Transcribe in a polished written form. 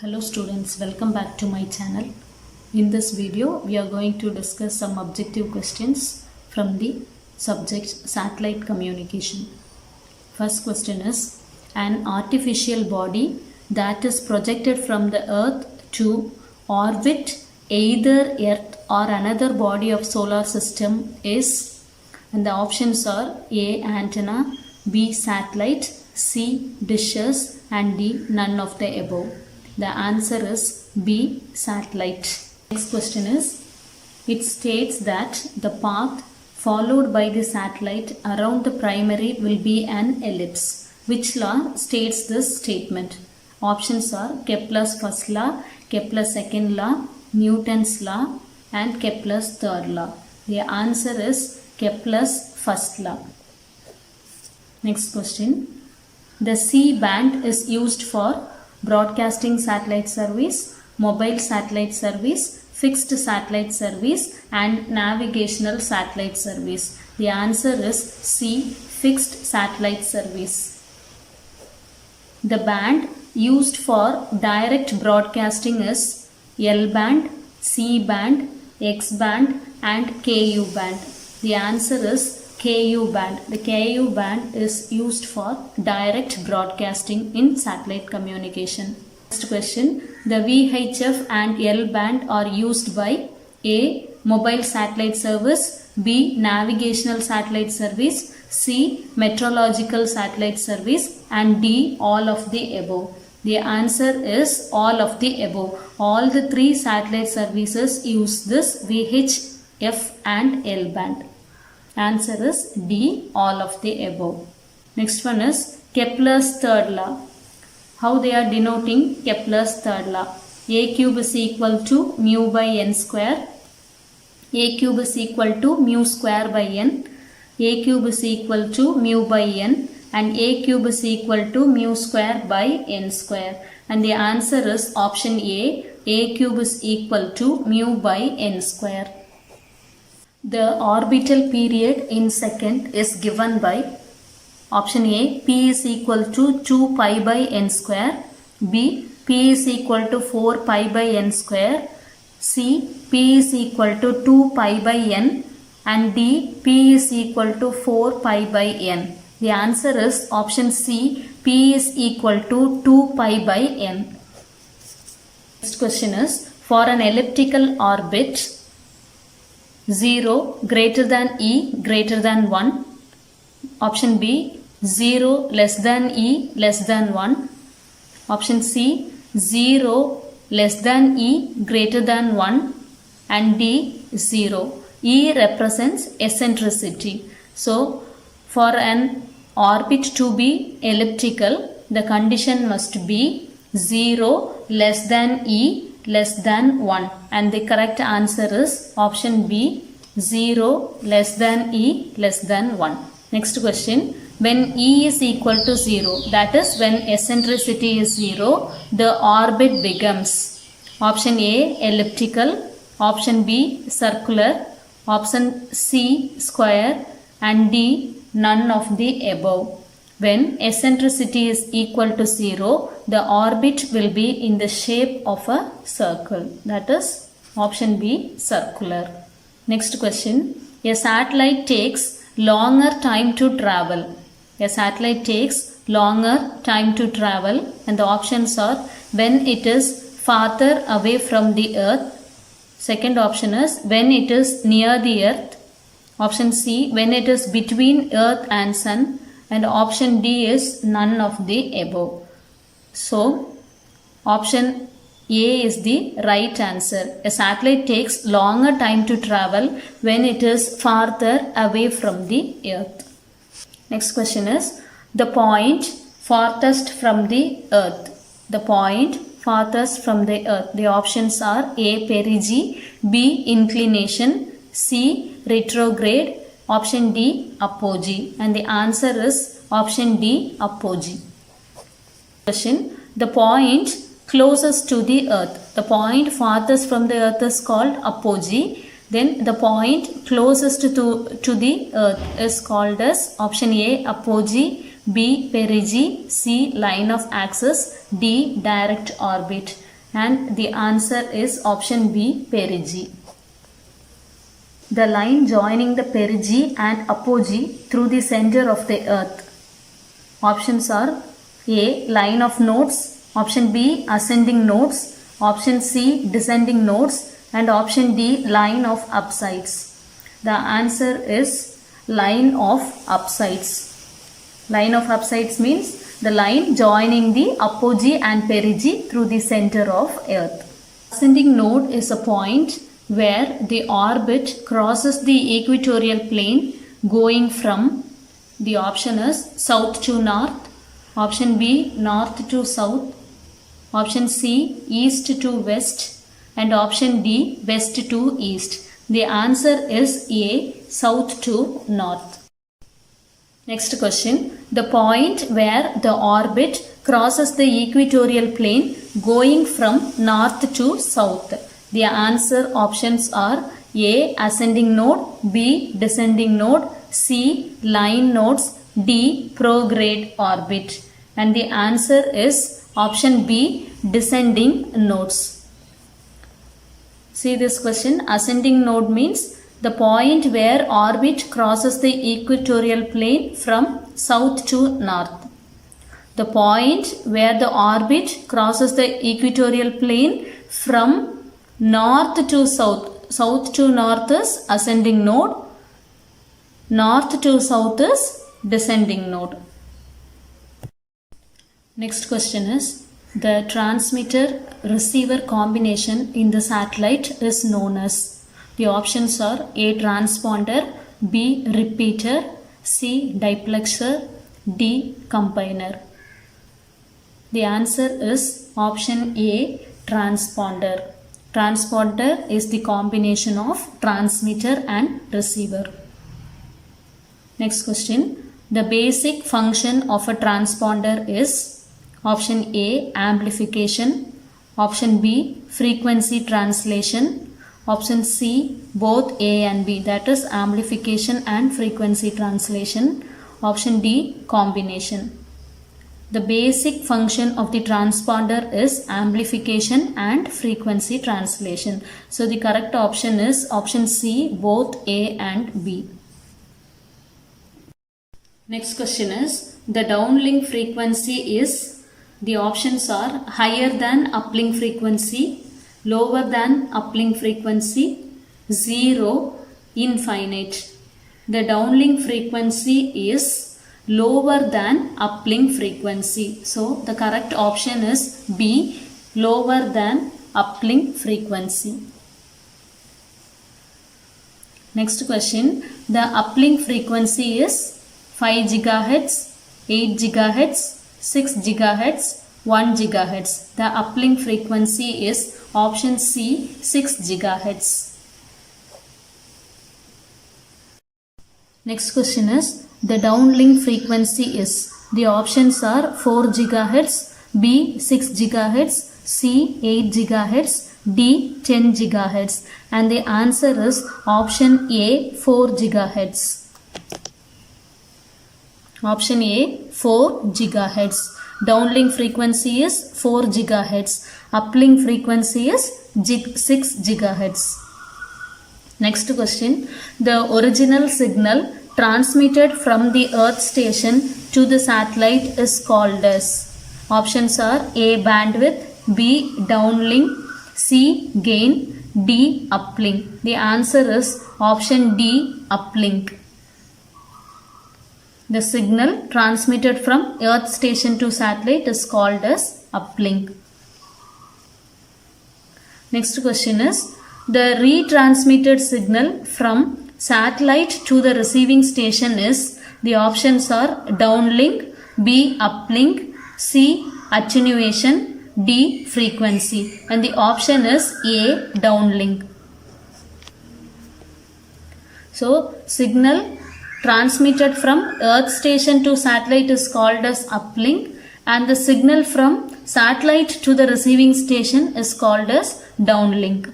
Hello students, welcome back to my channel. In this video, we are going to discuss some objective questions from the subject satellite communication. First question is, an artificial body that is projected from the earth to orbit either earth or another body of solar system is, and the options are A. Antenna, B. Satellite, C. Dishes, and D. None of the above. The answer is B. Satellite. Next question is, it states that the path followed by the satellite around the primary will be an ellipse. Which law states this statement? Options are Kepler's first law, Kepler's second law, Newton's law, and Kepler's third law. The answer is Kepler's first law. Next question. The C-band is used for broadcasting satellite service, mobile satellite service, fixed satellite service, and navigational satellite service. The answer is C. Fixed satellite service. The band used for direct broadcasting is L-band, C-band, X-band, and KU band. The answer is KU band. The KU band is used for direct broadcasting in satellite communication. Next question. The VHF and L band are used by A. Mobile satellite service, B. Navigational satellite service, C. Meteorological satellite service, and D. All of the above. The answer is all of the above. All the three satellite services use this VHF and L band. Answer is D. All of the above. Next one is Kepler's third law. How they are denoting Kepler's third law? A cube is equal to mu by n square. A cube is equal to mu square by n. A cube is equal to mu by n. And A cube is equal to mu square by n square. And the answer is option A. A cube is equal to mu by n square. The orbital period in second is given by option A. P is equal to 2 pi by n square. B. P is equal to 4 pi by n square. C. P is equal to 2 pi by n. And D. P is equal to 4 pi by n. The answer is option C. P is equal to 2 pi by n. Next question is, for an elliptical orbit 0 greater than E greater than 1. Option B. 0 less than E less than 1. Option C. 0 less than E greater than 1. And D. 0. E represents eccentricity. So, for an orbit to be elliptical, the condition must be 0 less than E less than 1, and the correct answer is option B. 0 less than E less than 1. Next question. When E is equal to 0, that is when eccentricity is 0, the orbit becomes option A. Elliptical, option B. Circular, option C. Square, and D. None of the above. When eccentricity is equal to 0, the orbit will be in the shape of a circle. That is option B. Circular. Next question. A satellite takes longer time to travel. A satellite takes longer time to travel, and the options are when it is farther away from the earth. Second option is when it is near the earth. Option C. When it is between earth and sun. And option D is none of the above. So, option A is the right answer. A satellite takes longer time to travel when it is farther away from the earth. Next question is, the point farthest from the earth. The point farthest from the earth. The options are A. Perigee, B. Inclination, C. Retrograde, option D. Apogee, and the answer is option D. Apogee. Question. The point closest to the earth. The point farthest from the earth is called apogee. Then the point closest to the earth is called as option A. Apogee, B. Perigee, C. Line of axis, D. Direct orbit. and the answer is option B, perigee. The line joining the perigee and apogee through the center of the earth. Options are A, line of nodes, option B, ascending nodes, option C, descending nodes, and option D, line of upsides. The answer is line of upsides. Line of upsides means the line joining the apogee and perigee through the center of earth. Ascending node is a point where the orbit crosses the equatorial plane going from, the option is south to north, option B, north to south, option C, east to west, and option D, west to east. The answer is A, south to north. Next question. The point where the orbit crosses the equatorial plane going from north to south. The answer options are A, ascending node, B, descending node, C, line nodes, D, prograde orbit. And the answer is option B, descending nodes. See this question. Ascending node means the point where orbit crosses the equatorial plane from south to north. The point where the orbit crosses the equatorial plane from north to south. South to north is ascending node. North to south is descending node. Next question is, the transmitter-receiver combination in the satellite is known as. The options are A, transponder, B, repeater, C, diplexer, D, combiner. The answer is option A, transponder. Transponder is the combination of transmitter and receiver. Next question. The basic function of a transponder is option A, amplification, option B, frequency translation, option C, both A and B, that is amplification and frequency translation, option D, combination. The basic function of the transponder is amplification and frequency translation. So the correct option is option C, both A and B. Next question is, the downlink frequency is, the options are higher than uplink frequency, lower than uplink frequency, 0, infinite. The downlink frequency is lower than uplink frequency. So the correct option is B, lower than uplink frequency. Next question, the uplink frequency is 5 GHz, 8 GHz, 6 GHz, 1 GHz. The uplink frequency is option C, 6 GHz. Next question is, the downlink frequency is, the options are 4 GHz, B, 6 GHz, C, 8 GHz, D, 10 GHz. And the answer is option A, 4 GHz. Option A, 4 GHz. Downlink frequency is 4 GHz. Uplink frequency is 6 GHz. Next question. The original signal transmitted from the Earth station to the satellite is called as. Options are A, bandwidth, B, downlink, C, gain, D, uplink. The answer is option D, uplink. The signal transmitted from Earth station to satellite is called as uplink. Next question is, the retransmitted signal from satellite to the receiving station is, the options are downlink, B, uplink, C, attenuation, D, frequency. And the option is A, downlink. So signal transmitted from Earth station to satellite is called as uplink, and the signal from satellite to the receiving station is called as downlink.